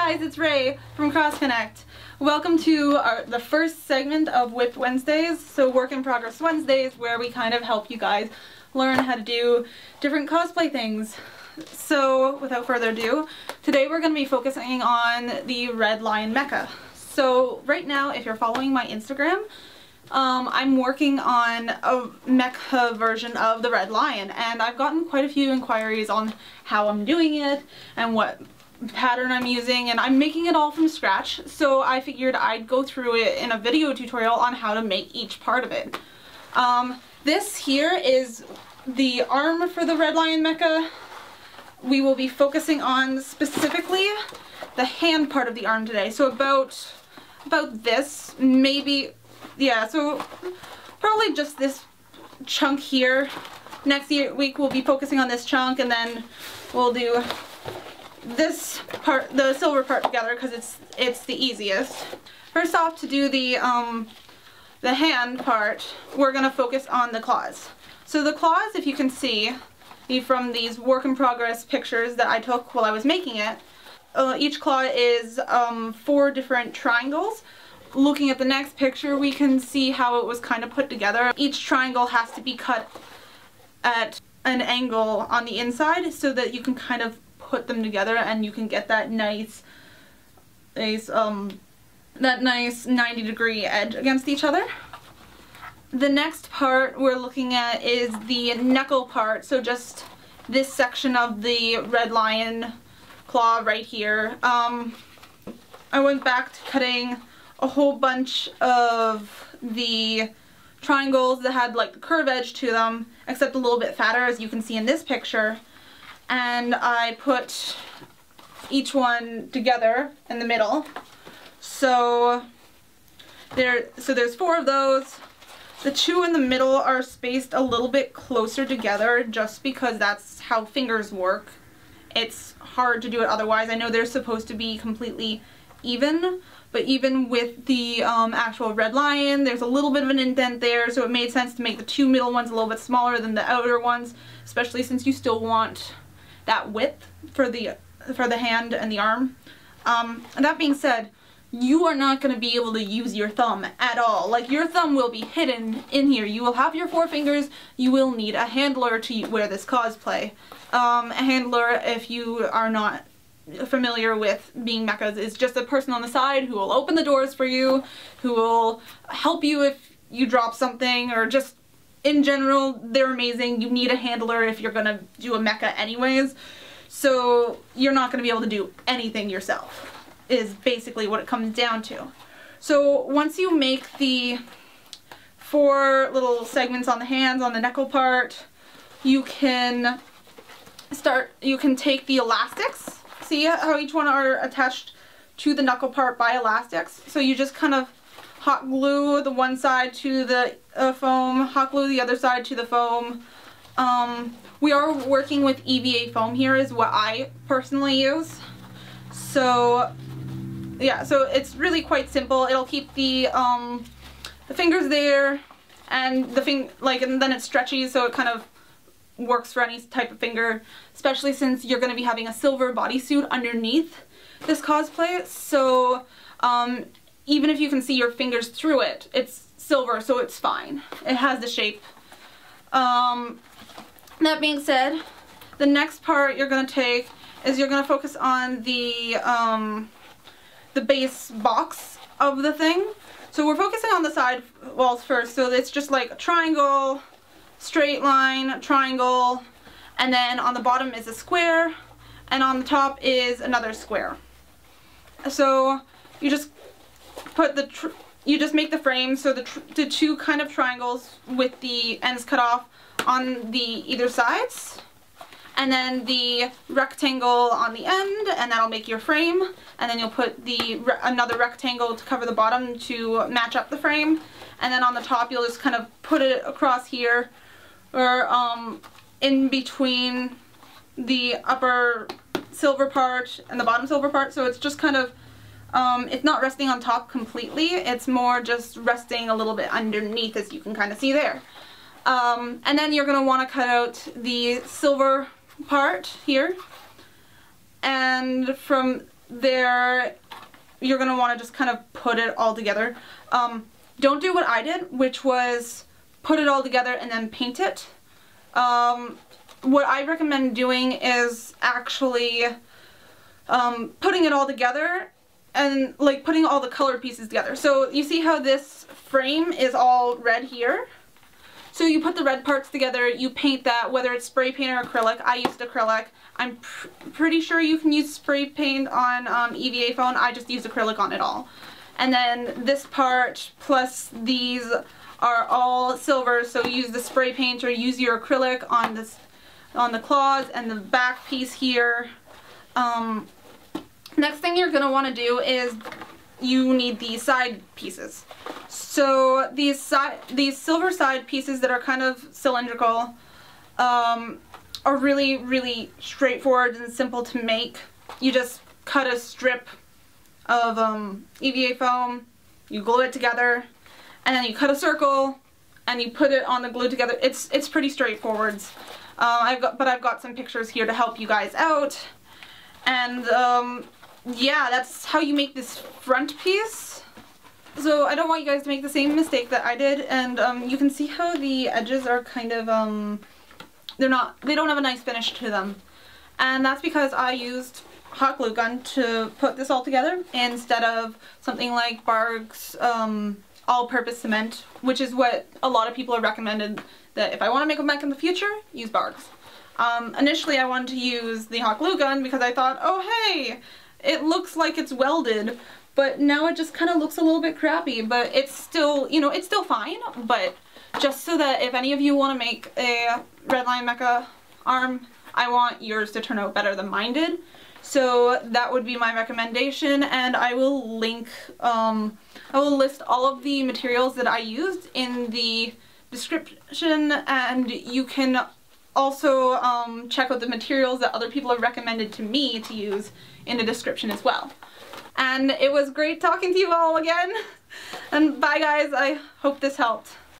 guys, it's Ray from Cross Connect. Welcome to the first segment of W.I.P Wednesdays, so Work in Progress Wednesdays, where we kind of help you guys learn how to do different cosplay things. So without further ado, today we're going to be focusing on the Red Lion mecha. So right now, if you're following my Instagram, I'm working on a mecha version of the Red Lion, and I've gotten quite a few inquiries on how I'm doing it and what pattern I'm using, and I'm making it all from scratch, so I figured I'd go through it in a video tutorial on how to make each part of it. This here is the arm for the Red Lion mecha. We will be focusing on specifically the hand part of the arm today, so about this, maybe, yeah, so probably just this chunk here. Next week we'll be focusing on this chunk, and then we'll do this part, the silver part, together because it's the easiest. First off, to do the hand part, we're gonna focus on the claws. So the claws, if you can see from these work in progress pictures that I took while I was making it, each claw is 4 different triangles. Looking at the next picture, we can see how it was kind of put together. Each triangle has to be cut at an angle on the inside so that you can kind of put them together and you can get that nice 90-degree edge against each other. The next part we're looking at is the knuckle part, so just this section of the Red Lion claw right here. I went back to cutting a whole bunch of the triangles that had like the curve edge to them, except a little bit fatter, as you can see in this picture. And I put each one together in the middle. So there's 4 of those. The 2 in the middle are spaced a little bit closer together just because that's how fingers work. It's hard to do it otherwise. I know they're supposed to be completely even, but even with the actual Red Lion, there's a little bit of an indent there, so it made sense to make the 2 middle ones a little bit smaller than the outer ones, especially since you still want that width for the hand and the arm. And that being said, you are not going to be able to use your thumb at all. Like, your thumb will be hidden in here. You will have your 4 fingers. You will need a handler to wear this cosplay. A handler, if you are not familiar with being mechas, is just a person on the side who will open the doors for you, who will help you if you drop something, or just in general, they're amazing. You need a handler if you're gonna do a mecha anyways, so you're not gonna be able to do anything yourself, is basically what it comes down to. So once you make the 4 little segments on the hands, on the knuckle part, you can take the elastics. See how each one are attached to the knuckle part by elastics? So you just kind of hot glue the one side to the foam, hot glue the other side to the foam. We are working with EVA Foam here, is what I personally use. So yeah, so it's really quite simple. It'll keep the fingers there, and and then it's stretchy, so it kind of works for any type of finger, especially since you're going to be having a silver bodysuit underneath this cosplay. So even if you can see your fingers through it, it's silver, so it's fine. It has the shape. That being said, the next part you're going to take is you're going to focus on the base box of the thing. So we're focusing on the side walls first, so it's just like a triangle, straight line, triangle, and then on the bottom is a square, and on the top is another square. So you just put you just make the frame, so the 2 kind of triangles with the ends cut off on the either sides, and then the rectangle on the end, and that'll make your frame. And then you'll put another rectangle to cover the bottom to match up the frame, and then on the top you'll just kind of put it across here, or in between the upper silver part and the bottom silver part, so it's just kind of it's not resting on top completely, it's more just resting a little bit underneath, as you can kind of see there. And then you're going to want to cut out the silver part here, and from you're going to want to just kind of put it all together. Don't do what I did, which was put it all together and then paint it. What I recommend doing is actually putting it all together and like putting all the colored pieces together. So you see how this frame is all red here? So you put the red parts together, you paint that, whether it's spray paint or acrylic. I used acrylic. I'm pretty sure you can use spray paint on EVA Foam. I just used acrylic on it all. And then this part plus these are all silver, so use the spray paint or use your acrylic on the claws and the back piece here. Next thing you're going to want to do is you need the side pieces. So these silver side pieces that are kind of cylindrical are really, really straightforward and simple to make. You just cut a strip of EVA foam, you glue it together, and then you cut a circle and you put it on the glue together. It's pretty straightforward. But I've got some pictures here to help you guys out. And yeah, that's how you make this front piece. So I don't want you guys to make the same mistake that I did, and you can see how the edges are kind of they don't have a nice finish to them. And that's because I used hot glue gun to put this all together instead of something like Barge All Purpose Cement, which is what a lot of people have recommended, that if I want to make a mech in the future, use Barge. Initially I wanted to use the hot glue gun because I thought, oh hey, it looks like it's welded, but now it just kind of looks a little bit crappy, but it's still, you know, it's still fine. But just so that if any of you want to make a Redline mecha arm, I want yours to turn out better than mine did. So that would be my recommendation, and I will link, I will list all of the materials that I used in the description, and you can also check out the materials that other people have recommended to me to use in the description as well. And it was great talking to you all again, and bye guys, I hope this helped.